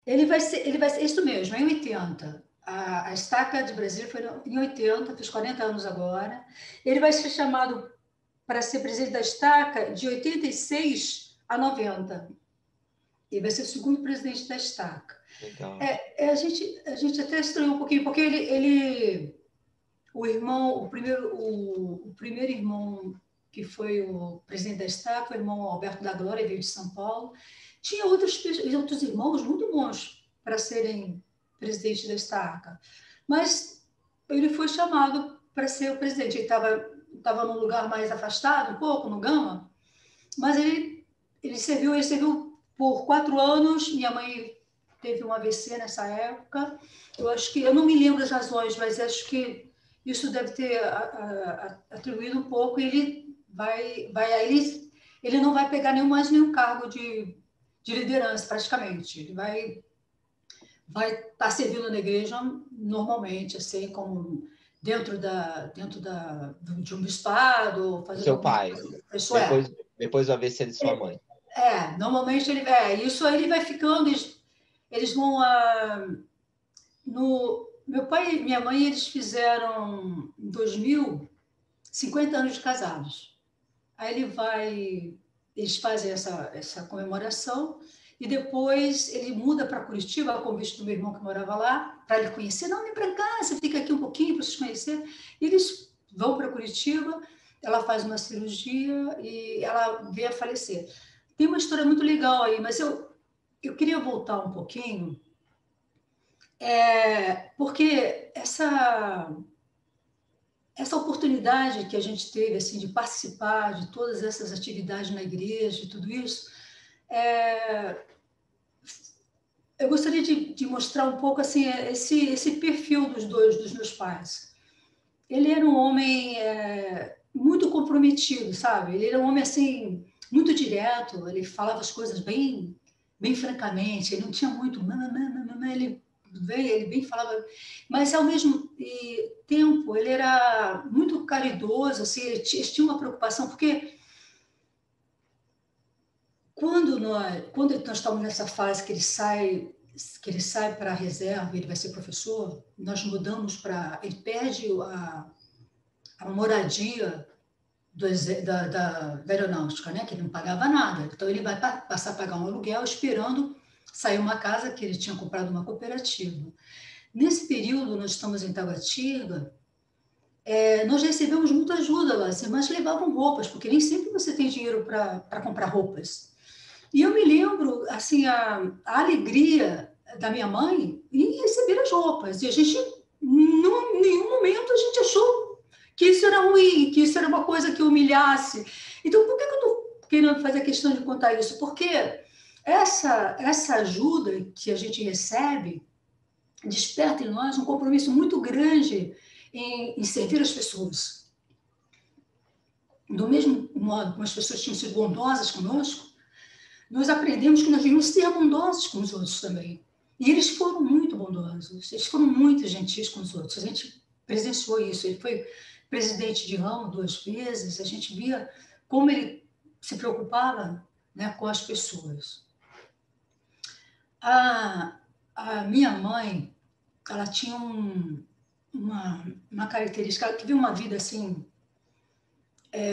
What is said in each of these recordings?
Ele vai ser isso mesmo, em 80. A estaca de Brasília foi em 80, fiz 40 anos agora. Ele vai ser chamado para ser presidente da estaca de 86 a 90. Ele vai ser o segundo presidente da estaca. Legal. A gente até estranhou um pouquinho, porque o irmão, o primeiro irmão que foi o presidente da estaca, o irmão Alberto da Glória, veio de São Paulo, tinha outros irmãos muito bons para serem presidente da estaca, mas ele foi chamado para ser o presidente. Ele estava num lugar mais afastado, um pouco, no Gama, mas ele serviu por 4 anos. Minha mãe teve um AVC nessa época. Eu não me lembro as razões, mas acho que isso deve ter atribuído um pouco. E ele não vai pegar mais nenhum cargo de liderança, praticamente. Ele vai estar servindo na igreja normalmente, assim, como de um bispado, fazendo Seu alguma pai, coisa. Isso é. depois do AVC de sua mãe. Normalmente isso aí ele vai ficando, eles vão meu pai e minha mãe, eles fizeram em 2000 50 anos de casados. Aí eles fazem essa comemoração e depois ele muda para Curitiba, a convite do meu irmão que morava lá, para ele conhecer. Não, vem para cá, você fica aqui um pouquinho para vocês conhecerem. E eles vão para Curitiba, ela faz uma cirurgia e ela veio a falecer. Tem uma história muito legal aí, mas eu queria voltar um pouquinho, porque essa oportunidade que a gente teve assim de participar de todas essas atividades na igreja e tudo isso, eu gostaria de mostrar um pouco assim esse perfil dos meus pais. Ele era um homem muito comprometido, sabe? Ele era um homem assim muito direto. Ele falava as coisas bem francamente. Ele não tinha muito ele bem falava, mas ao mesmo tempo ele era muito caridoso, assim, ele tinha uma preocupação, porque quando nós estamos nessa fase que ele sai para a reserva, ele vai ser professor, nós mudamos ele perde a moradia da aeronáutica, né, que ele não pagava nada, então ele vai passar a pagar um aluguel esperando sair uma casa que ele tinha comprado uma cooperativa. Nesse período, nós estamos em Taguatinga, nós recebemos muita ajuda lá. As irmãs levavam roupas, porque nem sempre você tem dinheiro para comprar roupas. E eu me lembro, assim, a alegria da minha mãe em receber as roupas. E a gente, em nenhum momento, a gente achou que isso era ruim, que isso era uma coisa que humilhasse. Então, por que eu estou querendo fazer a questão de contar isso? Porque essa ajuda que a gente recebe desperta em nós um compromisso muito grande em servir as pessoas. Do mesmo modo como as pessoas tinham sido bondosas conosco, nós aprendemos que nós devíamos ser bondosos com os outros também. E eles foram muito bondosos, eles foram muito gentis com os outros. A gente presenciou isso. Ele foi presidente de ramo 2 vezes, a gente via como ele se preocupava, né, com as pessoas. A minha mãe, ela tinha uma característica, ela teve uma vida assim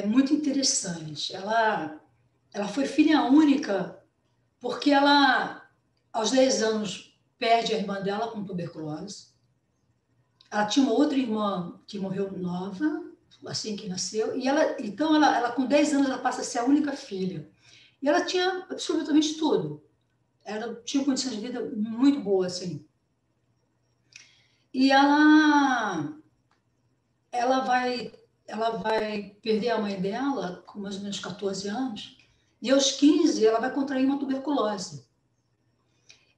muito interessante. Ela foi filha única porque ela, aos 10 anos, perde a irmã dela com tuberculose. Ela tinha uma outra irmã que morreu nova, assim que nasceu, e então ela com 10 anos, ela passa a ser a única filha. E ela tinha absolutamente tudo. Ela tinha condições de vida muito boas, assim. E ela vai perder a mãe dela com mais ou menos 14 anos, e aos 15 ela vai contrair uma tuberculose.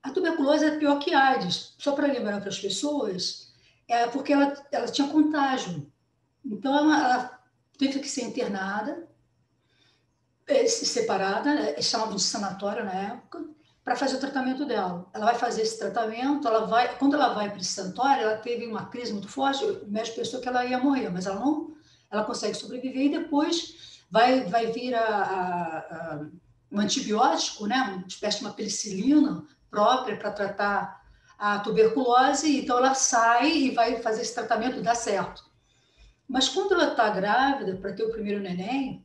A tuberculose é pior que AIDS, só para lembrar para as pessoas, porque ela tinha contágio. Então ela teve que ser internada, separada, né? Chamavam de sanatório na época, para fazer o tratamento dela. Ela vai fazer esse tratamento, quando ela vai para esse sanatório, ela teve uma crise muito forte, o médico pensou que ela ia morrer, mas ela consegue sobreviver e depois vai vir um antibiótico, né, uma espécie de uma penicilina, própria para tratar a tuberculose, então ela sai e vai fazer esse tratamento, dá certo. Mas quando ela está grávida, para ter o primeiro neném,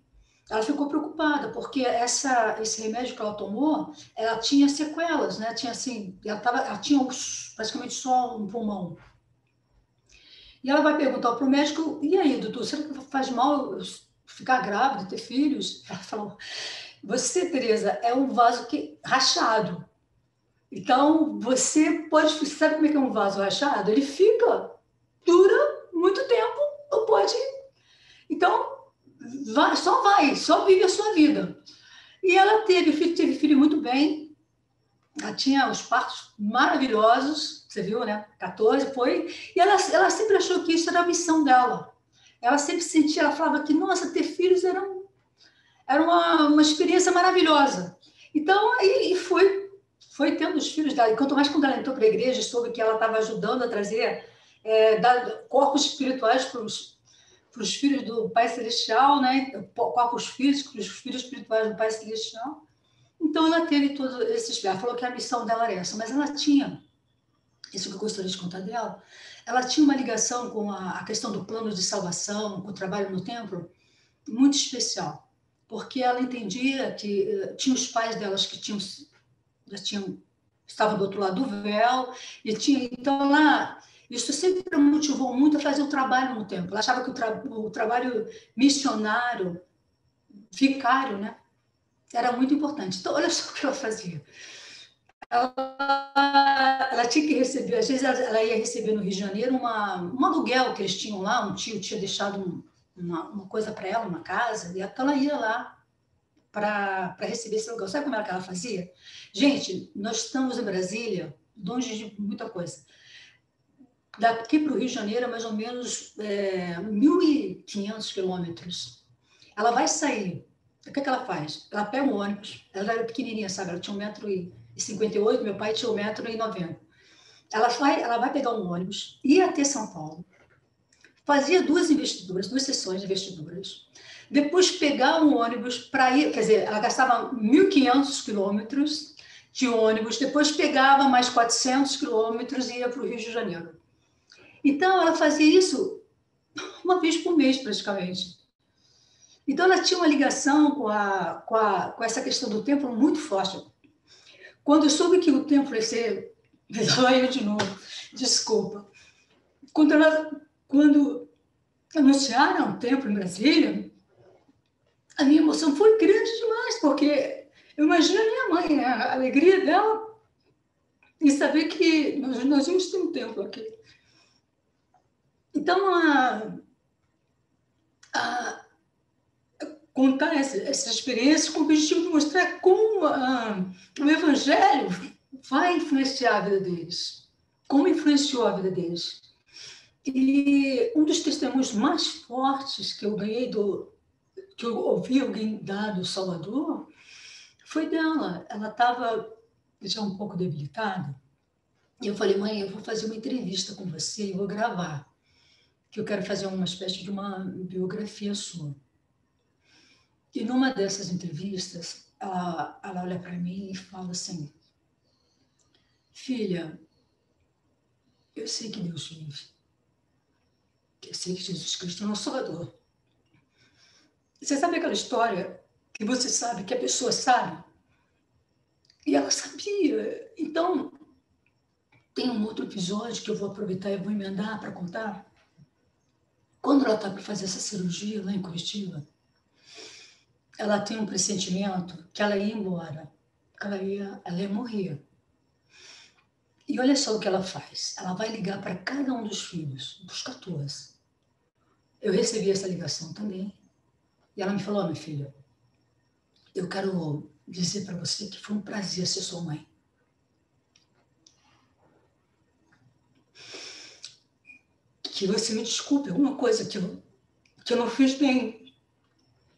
ela ficou preocupada, porque esse remédio que ela tomou, ela tinha sequelas, né? Tinha assim, ela tinha praticamente só um pulmão. E ela vai perguntar para o médico, e aí, doutor, será que faz mal eu ficar grávida, ter filhos? Ela falou, você, Tereza, é um vaso rachado. Então, você pode... Sabe como é que é um vaso rachado? Ele dura muito tempo, ou pode... Então, só vive a sua vida. E ela teve filho muito bem, ela tinha os partos maravilhosos, você viu, né? 14 foi, e ela sempre achou que isso era a missão dela. Ela sempre sentia, ela falava que, nossa, ter filhos era uma experiência maravilhosa. Então, aí foi tendo os filhos dela. E quanto mais quando ela entrou para a igreja, soube que ela estava ajudando a trazer corpos espirituais para os filhos do Pai Celestial, né? Corpos físicos, os filhos espirituais do Pai Celestial. Então, ela teve todos esses... Ela falou que a missão dela era essa, mas ela tinha, isso que eu gostaria de contar dela, ela tinha uma ligação com a questão do plano de salvação, com o trabalho no templo, muito especial, porque ela entendia que tinha os pais delas que estavam do outro lado do véu, então ela... Isso sempre a motivou muito a fazer o trabalho no templo. Ela achava que o trabalho missionário, vicário, né, era muito importante. Então, olha só o que ela fazia. Ela tinha que receber, às vezes ela ia receber no Rio de Janeiro um aluguel que eles tinham lá, um tio tinha deixado uma coisa para ela, uma casa, e então ela ia lá para receber esse aluguel. Sabe como era que ela fazia? Gente, nós estamos em Brasília, longe de muita coisa. Daqui para o Rio de Janeiro é mais ou menos 1.500 quilômetros. Ela vai sair. O que ela faz? Ela pega um ônibus, ela era pequenininha, sabe? Ela tinha 1,58 m, meu pai tinha 1,90 m. Ela vai pegar um ônibus, ia até São Paulo, fazia duas sessões de investiduras, depois pegar um ônibus para ir, quer dizer, ela gastava 1.500 quilômetros de ônibus, depois pegava mais 400 quilômetros e ia para o Rio de Janeiro. Então, ela fazia isso uma vez por mês, praticamente. Então, ela tinha uma ligação com essa questão do templo muito forte. Quando eu soube que o templo ia ser... Vai eu de novo, desculpa. Quando anunciaram o templo em Brasília, a minha emoção foi grande demais, porque eu imagino a minha mãe, né? A alegria dela em saber que nós íamos ter um templo aqui. Então, contar essa experiência com o objetivo de mostrar como o Evangelho vai influenciar a vida deles, como influenciou a vida deles. E um dos testemunhos mais fortes que eu ganhei que eu ouvi alguém dar do Salvador foi dela. Ela estava já um pouco debilitada. E eu falei, mãe, eu vou fazer uma entrevista com você e vou gravar, que eu quero fazer uma espécie de uma biografia sua. E numa dessas entrevistas, ela olha para mim e fala assim, filha, eu sei que Deus vive, eu sei que Jesus Cristo é o nosso Salvador. Você sabe aquela história que você sabe que a pessoa sabe? E ela sabia. Então, tem um outro episódio que eu vou aproveitar e vou emendar para contar. Quando ela está para fazer essa cirurgia lá em Curitiba, ela tem um pressentimento que ela ia embora, ela ia morrer. E olha só o que ela faz. Ela vai ligar para cada um dos filhos, dos 14. Eu recebi essa ligação também. E ela me falou, minha filha, eu quero dizer para você que foi um prazer ser sua mãe. Que você me desculpe, alguma coisa que eu não fiz bem.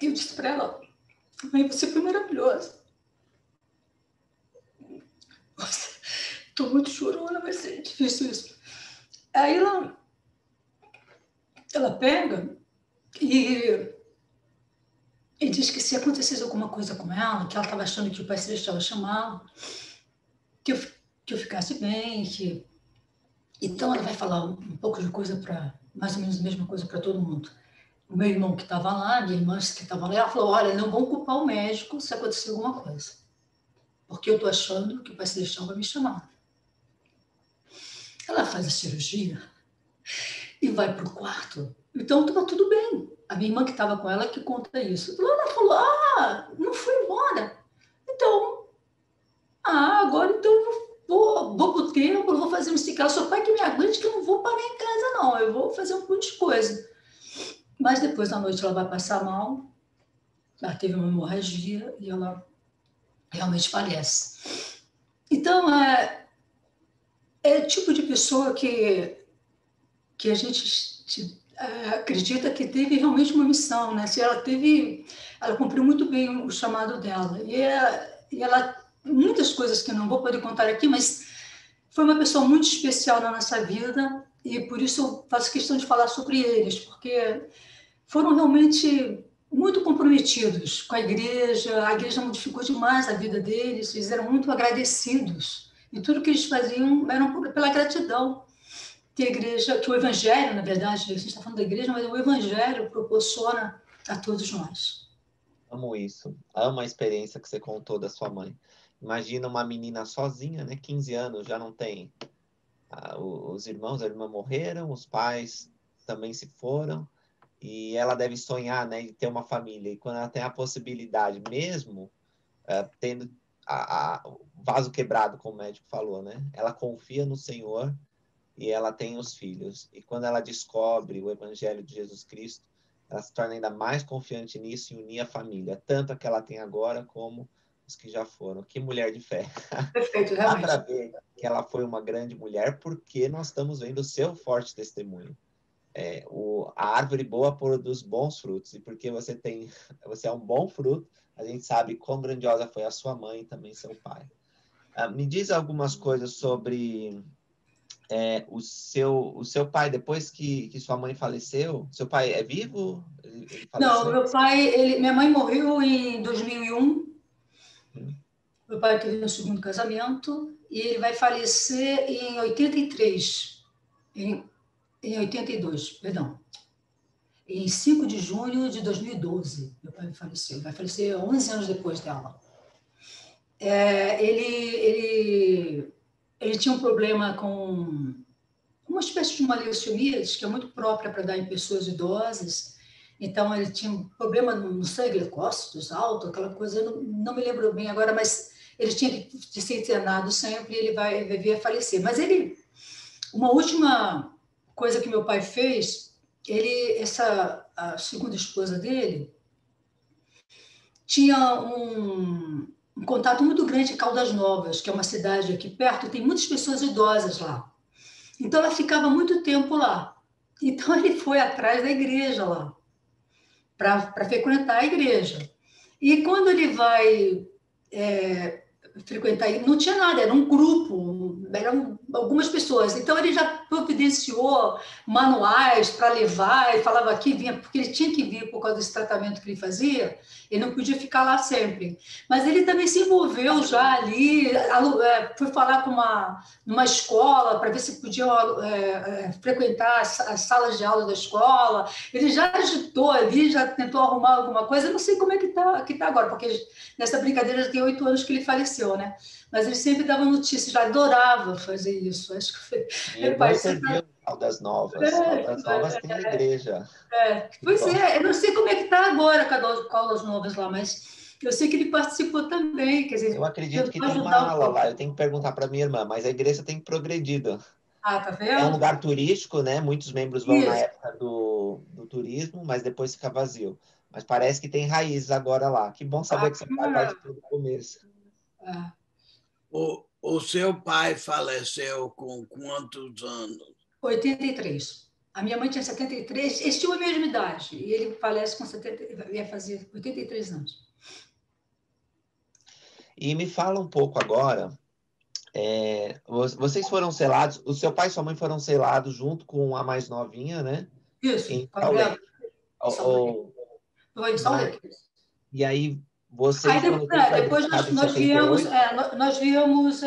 E eu disse para ela, mãe, você foi maravilhosa. Nossa, estou muito chorona, vai ser difícil isso. Aí ela pega e diz que se acontecesse alguma coisa com ela, que ela estava achando que o Pai Celestial ia chamá-la, que que eu ficasse bem, que... Então ela vai falar um pouco de coisa para, mais ou menos a mesma coisa para todo mundo. O meu irmão que estava lá, minha irmã que estava lá, ela falou, olha, não vão culpar o médico se acontecer alguma coisa, porque eu estou achando que o Pai Celestial vai me chamar. Ela faz a cirurgia e vai para o quarto. Então estava tudo bem. A minha irmã que estava com ela que conta isso. Ela falou, não fui embora. Então, agora então vou para o templo, vou fazer um ciclo. Seu pai que me aguente que eu não vou parar em casa, não. Eu vou fazer um monte de coisa. Mas depois da noite ela vai passar mal. Ela teve uma hemorragia e ela realmente falece. Então, é o tipo de pessoa que a gente acredita que teve realmente uma missão, né? Se ela cumpriu muito bem o chamado dela. E ela, muitas coisas que eu não vou poder contar aqui, mas foi uma pessoa muito especial na nossa vida e por isso eu faço questão de falar sobre eles, porque foram realmente muito comprometidos com a igreja modificou demais a vida deles, eles eram muito agradecidos e tudo que eles faziam era pela gratidão que a igreja, que o evangelho, na verdade, a gente está falando da igreja, mas o evangelho proporciona a todos nós. Amo isso. Amo a experiência que você contou da sua mãe. Imagina uma menina sozinha, né? 15 anos, já não tem... os irmãos, a irmã morreram, os pais também se foram, e ela deve sonhar, né, em ter uma família. E quando ela tem a possibilidade, mesmo tendo o vaso quebrado, como o médico falou, né? Ela confia no Senhor e ela tem os filhos. E quando ela descobre o Evangelho de Jesus Cristo, ela se torna ainda mais confiante nisso e unir a família, tanto a que ela tem agora como os que já foram. Que mulher de fé! Perfeito, Dá para realmente. ver que ela foi uma grande mulher porque nós estamos vendo o seu forte testemunho. A árvore boa produz bons frutos e porque você é um bom fruto, a gente sabe quão grandiosa foi a sua mãe e também seu pai. Me diz algumas coisas sobre o seu pai, depois que sua mãe faleceu. Seu pai é vivo? Ele Não, faleceu? meu pai, minha mãe morreu em 2001. Hum. Meu pai teve um segundo casamento e ele vai falecer em 83, em 82, perdão. Em 5 de junho de 2012, meu pai faleceu. Ele vai falecer 11 anos depois dela. Ele tinha um problema com uma espécie de uma leucemia, que é muito própria para dar em pessoas idosas. Então, ele tinha um problema no sangue, leucócitos alto, aquela coisa, eu não me lembro bem agora, mas ele tinha que ser internado sempre e ele vai vir a falecer. Mas uma última coisa que meu pai fez, a segunda esposa dele, tinha um contato muito grande em Caldas Novas, que é uma cidade aqui perto, e tem muitas pessoas idosas lá. Então, ela ficava muito tempo lá. Então, ele foi atrás da igreja lá, para frequentar a igreja. E quando ele vai frequentar, não tinha nada, era um grupo, eram algumas pessoas. Então, ele já providenciou manuais para levar, ele falava que vinha, porque ele tinha que vir por causa desse tratamento que ele fazia, ele não podia ficar lá sempre. Mas ele também se envolveu já ali, foi falar com numa escola para ver se podia frequentar as salas de aula da escola. Ele já agitou ali, já tentou arrumar alguma coisa. Eu não sei como é que tá agora, porque nessa brincadeira já tem 8 anos que ele faleceu, né? Mas ele sempre dava notícias, já adorava fazer isso. Acho que foi. Minha irmã Pai, você serviu tá... em Caldas Novas. Caldas Novas tem a igreja. Que Pois bom. é, eu não sei como é que está agora com as novas lá, mas eu sei que ele participou também, quer Eu dizer, acredito que tentou tem uma ajudar um ala pouco. lá. Eu tenho que perguntar para minha irmã, mas a igreja tem progredido. Tá É um vendo? lugar turístico, né? Muitos membros vão na Isso. época do turismo, mas depois fica vazio. Mas parece que tem raízes agora lá. Que bom saber que seu pai Bacana. participou do começo. É. O seu pai faleceu com quantos anos? 83. A minha mãe tinha 73, eles tinham a mesma idade, e ele falece com 70, ia fazer 83 anos. E me fala um pouco agora. Vocês foram selados, o seu pai e sua mãe foram selados junto com a mais novinha, né? Isso, Em com a Salt Bela, Lake. em Salt Lake. Ou, Foi em Salt mas, Lake. e aí, Aí vocês, quando depois, teve o depois atentado em nós viemos, 78, nós viemos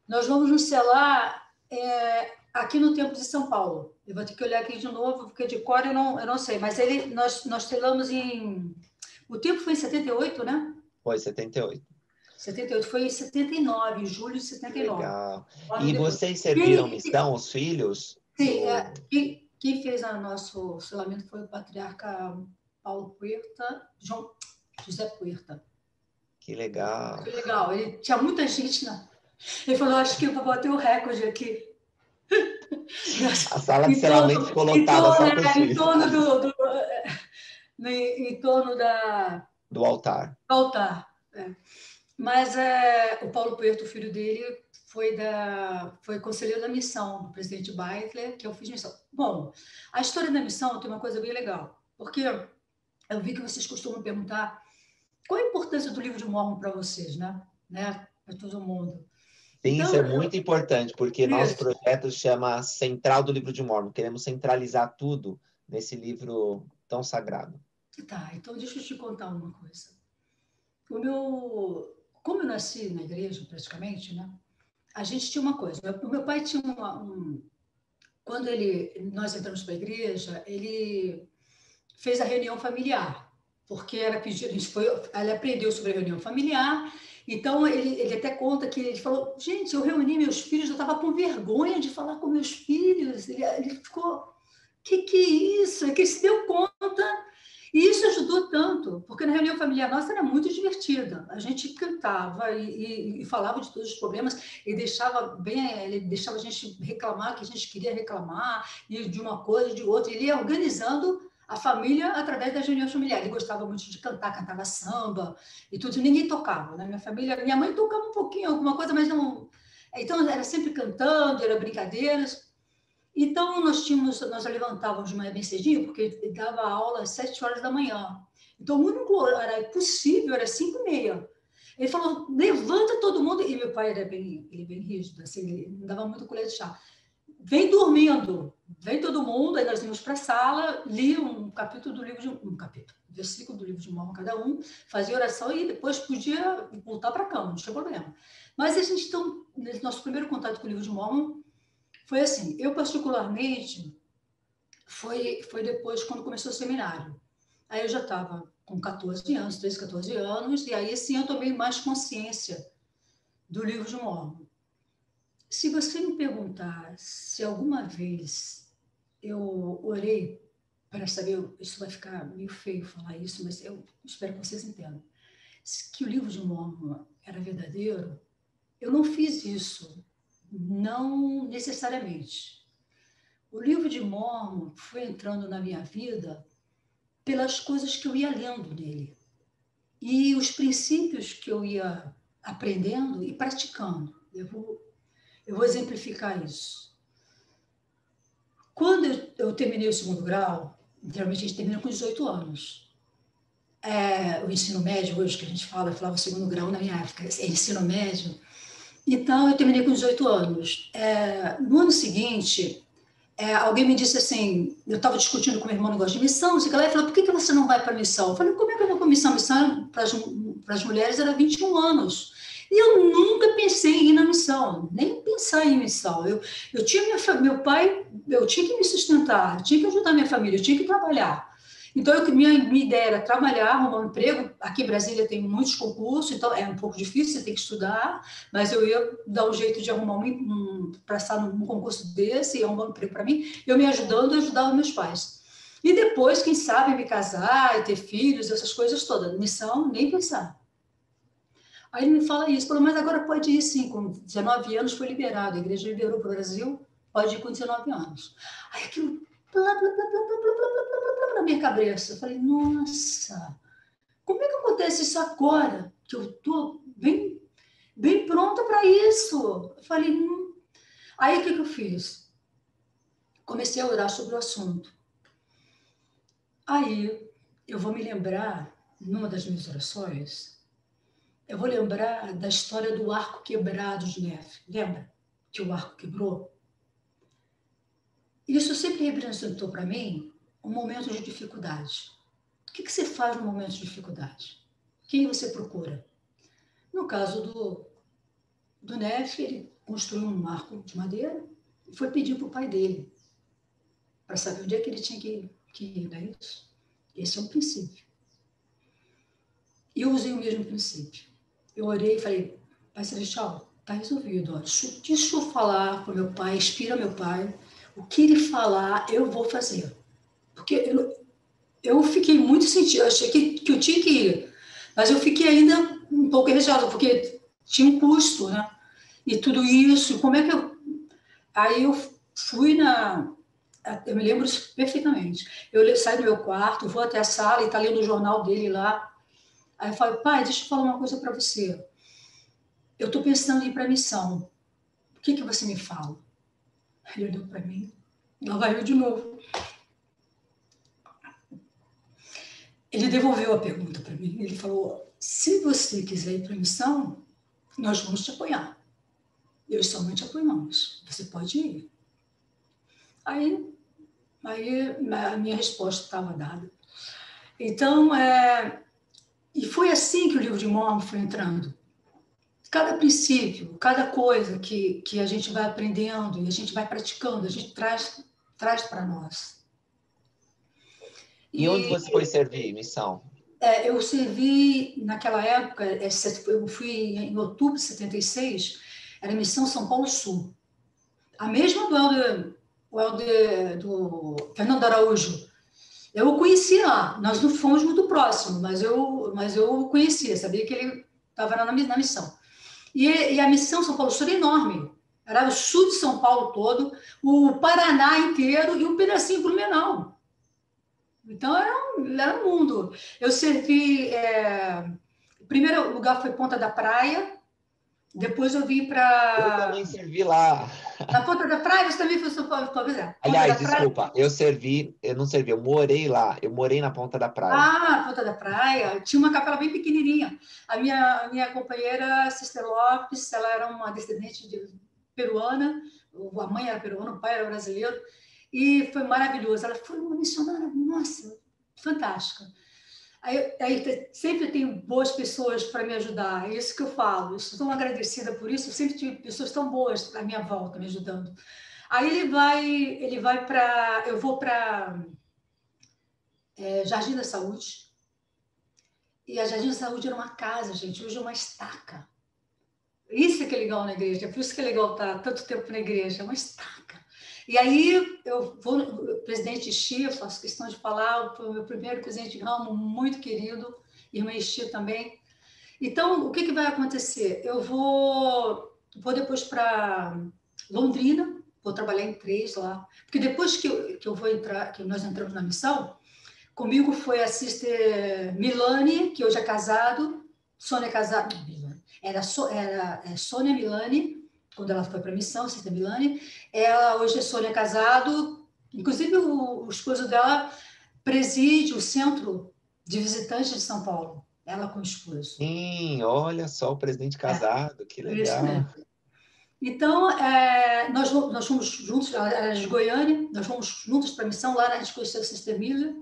Nós vamos nos selar aqui no Templo de São Paulo. Eu vou ter que olhar aqui de novo, porque de cor eu não sei. Mas nós selamos em... O tempo foi em 78, né? Foi 78. 78, foi em 79, em julho de 79. Legal. E vocês serviram missão, os filhos? Sim, quem fez o nosso selamento foi o patriarca Paulo Puerta, José Puerta. Que legal. Que legal. Ele tinha muita gente Ele falou, acho que eu vou bater o recorde aqui. A sala de selamento ficou lotada só com os filhos. Em torno do altar. Do altar. Mas o Paulo Puerto, o filho dele, foi conselheiro da missão do presidente Beitler, que eu fiz missão. Bom, a história da missão tem uma coisa bem legal, porque eu vi que vocês costumam perguntar qual a importância do livro de Mórmon para vocês, né? Para todo mundo. Sim, então, isso é muito importante, porque nosso projeto chama Central do Livro de Mórmon. Queremos centralizar tudo nesse livro tão sagrado. Tá, então deixa eu te contar uma coisa. Como eu nasci na igreja, praticamente, né? A gente tinha uma coisa. O meu pai tinha quando nós entramos para a igreja, ele fez a reunião familiar, porque era pedido, ele aprendeu sobre a reunião familiar. Então, ele até conta que ele falou, gente, eu reuni meus filhos, eu estava com vergonha de falar com meus filhos. Ele ficou, que é isso? É que ele se deu conta. E isso ajudou tanto, porque na reunião familiar nossa era muito divertida. A gente cantava e falava de todos os problemas, ele deixava a gente reclamar que a gente queria reclamar, e de uma coisa, de outra. Ele ia organizando a família através das reuniões familiares. Ele gostava muito de cantar, cantava samba e tudo. Ninguém tocava, né? Minha mãe tocava um pouquinho, alguma coisa, mas não... Então, era sempre cantando, era brincadeiras. Então, nós levantávamos de manhã bem cedinho, porque ele dava aula às 7 horas da manhã. Então, o único horário possível era 5h30. Ele falou, levanta todo mundo. E meu pai era bem rígido, assim, ele não dava muito colher de chá. Vem dormindo, vem todo mundo. Aí nós íamos para a sala, lia um capítulo do livro um versículo do livro de Mórmon cada um, fazia oração e depois podia voltar para a cama, não tinha problema. Mas a gente, então, nosso primeiro contato com o livro de Mórmon foi assim, eu particularmente, foi depois quando começou o seminário. Aí eu já estava com 14 anos, 13, 14 anos, e aí sim eu tomei mais consciência do livro de Mórmon. Se você me perguntar se alguma vez eu orei para saber, isso vai ficar meio feio falar isso, mas eu espero que vocês entendam, que o livro de Mórmon era verdadeiro, eu não fiz isso, não necessariamente. O livro de Mórmon foi entrando na minha vida pelas coisas que eu ia lendo nele e os princípios que eu ia aprendendo e praticando. Eu vou exemplificar isso. Quando eu terminei o segundo grau, geralmente a gente termina com 18 anos. O ensino médio, hoje que a gente fala, eu falava segundo grau na minha época, é ensino médio. Então, eu terminei com 18 anos. No ano seguinte, alguém me disse assim, eu estava discutindo com meu irmão no negócio de missão, não sei o que lá, e falou, por que você não vai para a missão? Eu falei, como é que eu vou para a missão? A missão para as mulheres era 21 anos. E eu nunca pensei em ir na missão, nem pensar em missão. Eu tinha meu pai, eu tinha que me sustentar, eu tinha que ajudar minha família, eu tinha que trabalhar. Então, minha ideia era trabalhar, arrumar um emprego. Aqui em Brasília tem muitos concursos, então é um pouco difícil, você tem que estudar, mas eu ia dar um jeito de arrumar passar num concurso desse e arrumar um emprego para mim, eu me ajudando e ajudava meus pais. E depois, quem sabe, me casar e ter filhos, essas coisas todas. Missão, nem pensar. Aí ele me fala isso, falou, mas agora pode ir sim, com 19 anos foi liberado, a igreja liberou para o Brasil, pode ir com 19 anos. Aí aquilo, na minha cabeça, eu falei, nossa, como é que acontece isso agora, que eu estou bem pronta para isso? Eu falei, Aí o que eu fiz? Comecei a orar sobre o assunto. Aí eu vou me lembrar, numa das minhas orações, eu vou lembrar da história do arco quebrado de Nefe. Lembra que o arco quebrou? Isso sempre representou para mim um momento de dificuldade. O que você faz no momento de dificuldade? Quem você procura? No caso do Nefe, construiu um arco de madeira e foi pedir para o pai dele, para saber onde é que ele tinha que ir, não é isso? Esse é um princípio. E eu usei o mesmo princípio. Eu orei e falei, Pai Celestial, está resolvido. Ó. Deixa eu falar com meu pai, inspira meu pai. O que ele falar, eu vou fazer. Porque eu fiquei muito sentida, achei que eu tinha que ir. Mas eu fiquei ainda um pouco receosa, porque tinha um custo, né? E tudo isso, como é que eu... Aí eu fui na... Eu me lembro isso perfeitamente. Eu saio do meu quarto, vou até a sala e está lendo o jornal dele lá. Aí eu falo, pai, deixa eu falar uma coisa para você. Eu estou pensando em ir para a missão. O que você me fala? Ele olhou para mim. Lá vai eu de novo. Ele devolveu a pergunta para mim. Ele falou, se você quiser ir para a missão, nós vamos te apoiar. Eu e sua mãe te apoiamos. Você pode ir. Aí a minha resposta estava dada. Então, e foi assim que o livro de Mórmon foi entrando. Cada princípio, cada coisa que a gente vai aprendendo e a gente vai praticando, a gente traz para nós. E onde você foi servir, missão? Eu servi, naquela época, eu fui em outubro de 76, era a missão São Paulo Sul. A mesma do Fernando Araújo. Eu o conheci lá, nós não fomos muito próximos, mas eu o conhecia, sabia que ele estava na missão. E a missão São Paulo Sul era enorme, era o sul de São Paulo todo, o Paraná inteiro e um pedacinho Blumenau. Então era um mundo. Eu servi, o primeiro lugar foi Ponta da Praia, depois eu vim para... Eu também servi lá. Na Ponta da Praia, você também foi São Paulo? Aliás, desculpa, eu não servi, eu morei lá, eu morei na Ponta da Praia. Ah, Ponta da Praia, tinha uma capela bem pequenininha. A minha companheira, Sister Lopes, ela era uma descendente peruana, a mãe era peruana, o pai era brasileiro, e foi maravilhoso. Ela foi uma missionária, nossa, fantástica. Aí sempre tenho boas pessoas para me ajudar, é isso que eu falo. Eu estou tão agradecida por isso, eu sempre tive pessoas tão boas à minha volta me ajudando. Aí ele vai para... Eu vou para Jardim da Saúde. E a Jardim da Saúde era uma casa, gente. Hoje é uma estaca. Isso é que é legal na igreja. Por isso que é legal estar tanto tempo na igreja. É uma estaca. E aí eu vou... O presidente Xi, eu faço questão de falar, foi o meu primeiro presidente de ramo, muito querido. Irmã Xi também. Então, o que vai acontecer? Eu vou depois para Londrina. Vou trabalhar em 3 lá. Porque depois que eu vou entrar, que nós entramos na missão, comigo foi a Sister Milani, que hoje é casado, Sônia casada, era Sônia Milani, quando ela foi para a missão, Sister Milani, ela hoje é Sônia casado, inclusive o esposo dela preside o Centro de Visitantes de São Paulo, ela com o esposo. Sim, olha só, o presidente casado, que legal. Isso mesmo. Então, nós fomos juntos, ela era de Goiânia, nós fomos juntos para a missão, lá a gente conheceu a Sister Miller.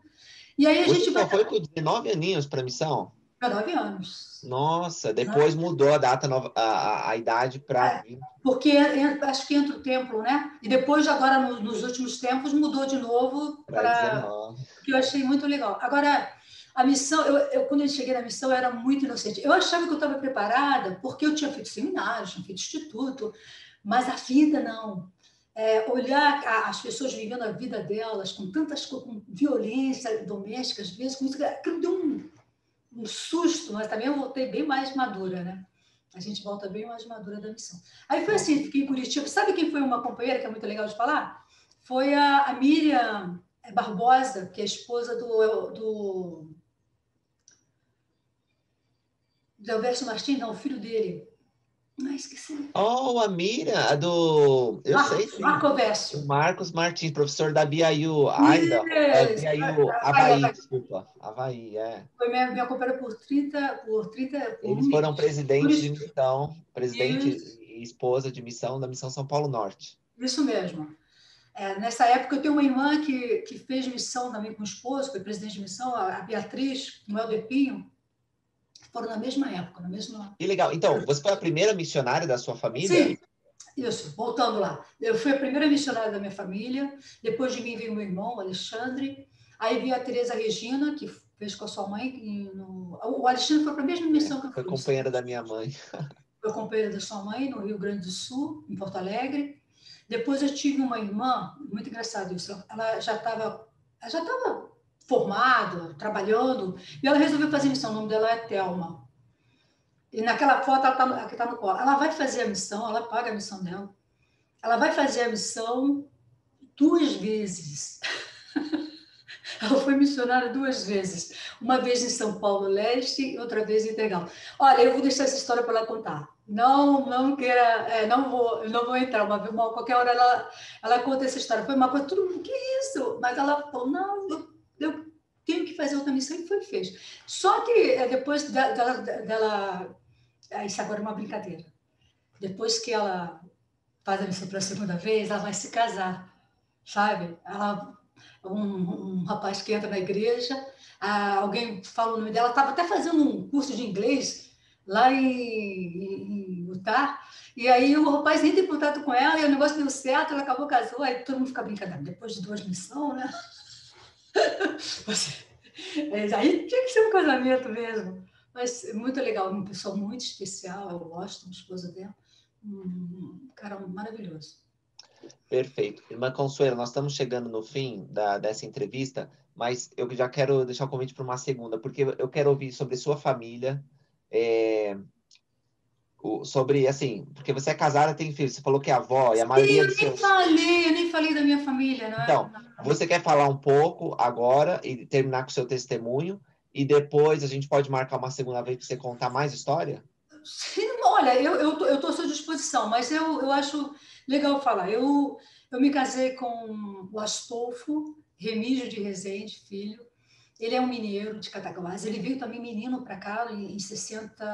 E aí Você só foi com 19 aninhos para a missão? 19 anos. Nossa, depois mudou a data, a idade para... Porque acho que entra o templo, né? E depois, agora, nos últimos tempos, mudou de novo para... Que eu achei muito legal. Agora, a missão, quando eu cheguei na missão, eu era muito inocente. Eu achava que eu estava preparada, porque eu tinha feito seminário, tinha feito instituto, mas a vida não. Olhar as pessoas vivendo a vida delas com com violência doméstica, às vezes, com isso, aquilo deu um susto, mas também eu voltei bem mais madura, né? A gente volta bem mais madura da missão. Aí foi assim, fiquei em Curitiba. Sabe quem foi uma companheira que é muito legal de falar? Foi a Miriam Barbosa, que é a esposa do Delverso Martins, não, o filho dele. Esqueci. Oh, a Mira, eu sei sim. Marco Vécio. O Marcos Martins, professor da BIU, BIU, Havaí, desculpa. Havaí, Foi minha companheira por 30... Eles foram presidentes de missão, presidente e esposa de missão da Missão São Paulo Norte. Isso mesmo. Nessa época, eu tenho uma irmã que fez missão também com o esposo, foi presidente de missão, a Beatriz, no Helder Pinho. Foram na mesma época, na mesma... Que legal. Então, você foi a primeira missionária da sua família? Sim. Isso, voltando lá. Eu fui a primeira missionária da minha família, depois de mim veio meu irmão, Alexandre, aí veio a Tereza Regina, que fez com a sua mãe. O Alexandre foi para a mesma missão que eu Foi fui. companheira da minha mãe. Foi companheira da sua mãe, no Rio Grande do Sul, em Porto Alegre. Depois eu tive uma irmã, muito engraçado isso, ela já estava formada, trabalhando, e ela resolveu fazer missão, o nome dela é Thelma. E naquela foto, ela está no colo. Ela vai fazer a missão, ela paga a missão dela. Ela vai fazer a missão 2 vezes. Ela foi missionária 2 vezes. Uma vez em São Paulo Leste e outra vez em Intergal. Olha, eu vou deixar essa história para ela contar. Não queira, não vou entrar. Qualquer hora ela conta essa história. Foi uma coisa, todo mundo, que isso? Mas ela falou, não, eu tenho que fazer outra missão e fez. Só que depois dela isso agora é uma brincadeira. Depois que ela faz a missão pela segunda vez, ela vai se casar, sabe? Um rapaz que entra na igreja, alguém fala o nome dela, estava até fazendo um curso de inglês lá em Utah, e aí o rapaz entra em contato com ela, e o negócio deu certo, ela acabou casou, aí todo mundo fica brincando, depois de 2 missões, né? Aí tinha que ser um casamento mesmo. Mas muito legal, uma pessoa muito especial, eu gosto, uma esposa dela, um cara maravilhoso. Perfeito. Irmã Consuelo, nós estamos chegando no fim dessa entrevista, mas eu já quero deixar o convite para uma segunda, porque eu quero ouvir sobre sua família, sobre, assim, porque você é casada, tem filhos, você falou que é avó, e a maioria dos seus... Eu nem falei da minha família, né? Então, você quer falar um pouco agora e terminar com o seu testemunho, e depois a gente pode marcar uma segunda vez para você contar mais história? Sim, olha, eu estou à sua disposição, mas eu acho legal falar. Eu me casei com o Astolfo Remígio de Rezende, filho. Ele é um mineiro de Cataguás. Ele veio também menino para cá em 60,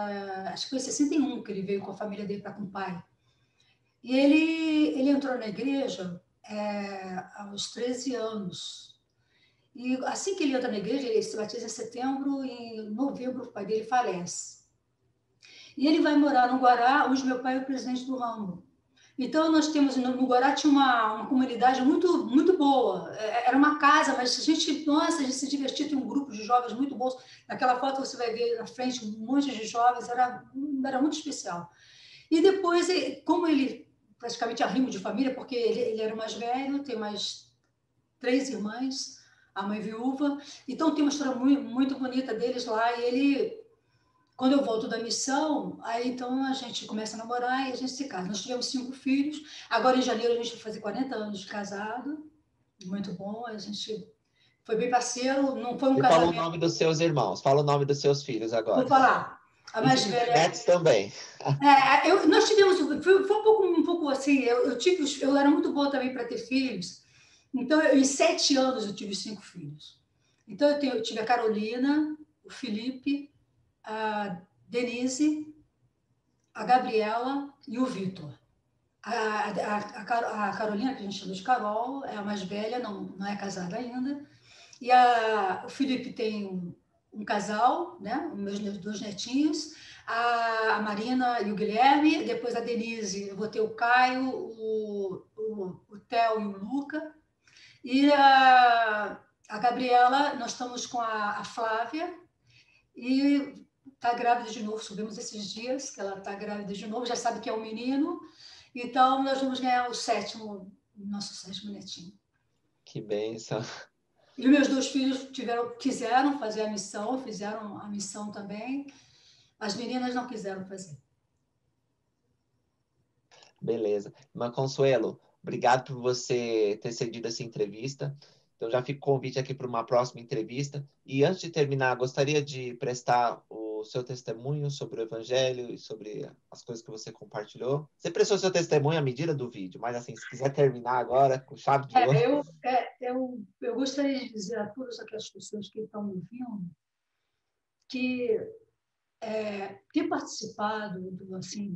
acho que foi em 61 que ele veio com a família dele para com o pai. E ele entrou na igreja aos 13 anos. E assim que ele entra na igreja, ele se batiza em setembro, e em novembro o pai dele falece. E ele vai morar no Guará, onde meu pai é o presidente do ramo. Então, nós temos, no Guará tinha uma comunidade muito, muito boa. Era uma casa, mas a gente se divertia, tinha um grupo de jovens muito bons. Naquela foto você vai ver na frente um monte de jovens, era muito especial. E depois, como ele praticamente arrimo de família, porque ele era o mais velho, tem mais 3 irmãs, a mãe viúva. Então, tem uma história muito, muito bonita deles lá. E ele... Quando eu volto da missão, aí então a gente começa a namorar e a gente se casa. Nós tivemos 5 filhos. Agora, em janeiro, a gente vai fazer 40 anos de casado. Muito bom. A gente foi bem parceiro. Não foi um E casamento... fala o nome dos seus irmãos, fala o nome dos seus filhos agora. Vou falar. A mais E velha... netos também. Nós tivemos... Foi um pouco assim... Eu era muito boa também para ter filhos. Então, em 7 anos, eu tive 5 filhos. Então, eu tive a Carolina, o Felipe, a Denise, a Gabriela e o Vitor. A Carolina, que a gente chama de Carol, é a mais velha, não é casada ainda. E o Felipe tem um casal, né? Meus 2 netinhos, a Marina e o Guilherme. Depois a Denise, eu vou ter o Caio, o Theo e o Luca. E a Gabriela, nós estamos com a Flávia, e está grávida de novo, subimos esses dias, que ela está grávida de novo, já sabe que é um menino, então nós vamos ganhar nosso 7º netinho. Que bênção. E meus 2 filhos quiseram fazer a missão, fizeram a missão também, as meninas não quiseram fazer. Beleza. Irmã Consuelo, obrigado por você ter cedido essa entrevista. Então, já fica o convite aqui para uma próxima entrevista. E antes de terminar, gostaria de prestar o seu testemunho sobre o Evangelho e sobre as coisas que você compartilhou. Você prestou seu testemunho à medida do vídeo, mas assim, se quiser terminar agora com chave de ouro. Eu gostaria de dizer a todas aquelas pessoas que estão me ouvindo que ter participado assim,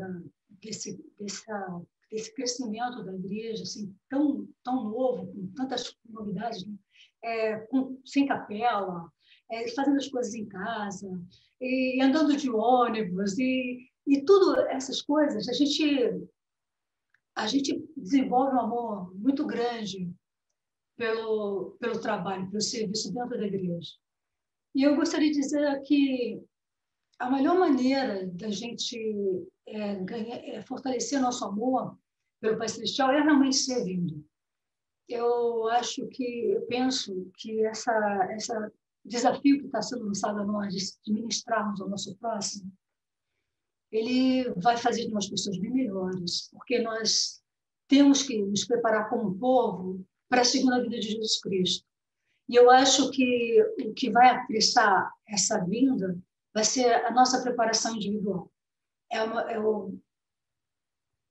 desse crescimento da igreja assim, tão novo, com tantas novidades, né? Sem capela, fazendo as coisas em casa, e andando de ônibus, e tudo essas coisas, a gente a gente desenvolve um amor muito grande pelo trabalho, pelo serviço dentro da igreja. E eu gostaria de dizer que a melhor maneira da gente fortalecer nosso amor pelo Pai Celestial é realmente servindo. Eu penso que essa desafio que está sendo lançado a nós de ministrarmos ao nosso próximo, ele vai fazer de nós pessoas bem melhores, porque nós temos que nos preparar como povo para a segunda vinda de Jesus Cristo. E eu acho que o que vai apressar essa vinda vai ser a nossa preparação individual.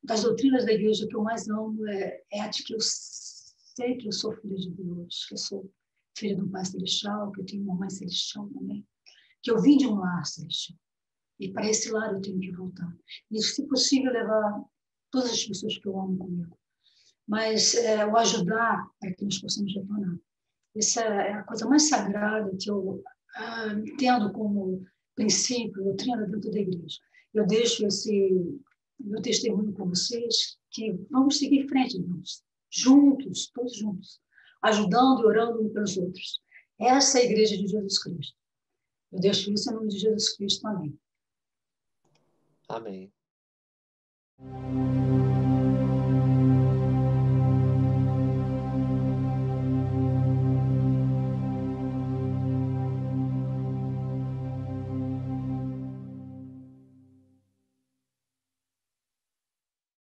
Das doutrinas da igreja que eu mais amo é a de que eu sei que eu sou filha de Deus, que eu sou filha do Pai Celestial, que eu tenho uma mãe celestial também, que eu vim de um lar celestial. E para esse lar eu tenho que voltar. E, se possível, levar todas as pessoas que eu amo comigo. Mas o ajudar para que nós possamos retornar. Essa é a coisa mais sagrada que eu entendo como princípio, doutrina dentro da igreja. Eu deixo esse meu testemunho com vocês, que vamos seguir em frente, irmãos, juntos, todos juntos, ajudando e orando uns pelos outros. Essa é a igreja de Jesus Cristo. Eu deixo isso em nome de Jesus Cristo. Amém. Amém.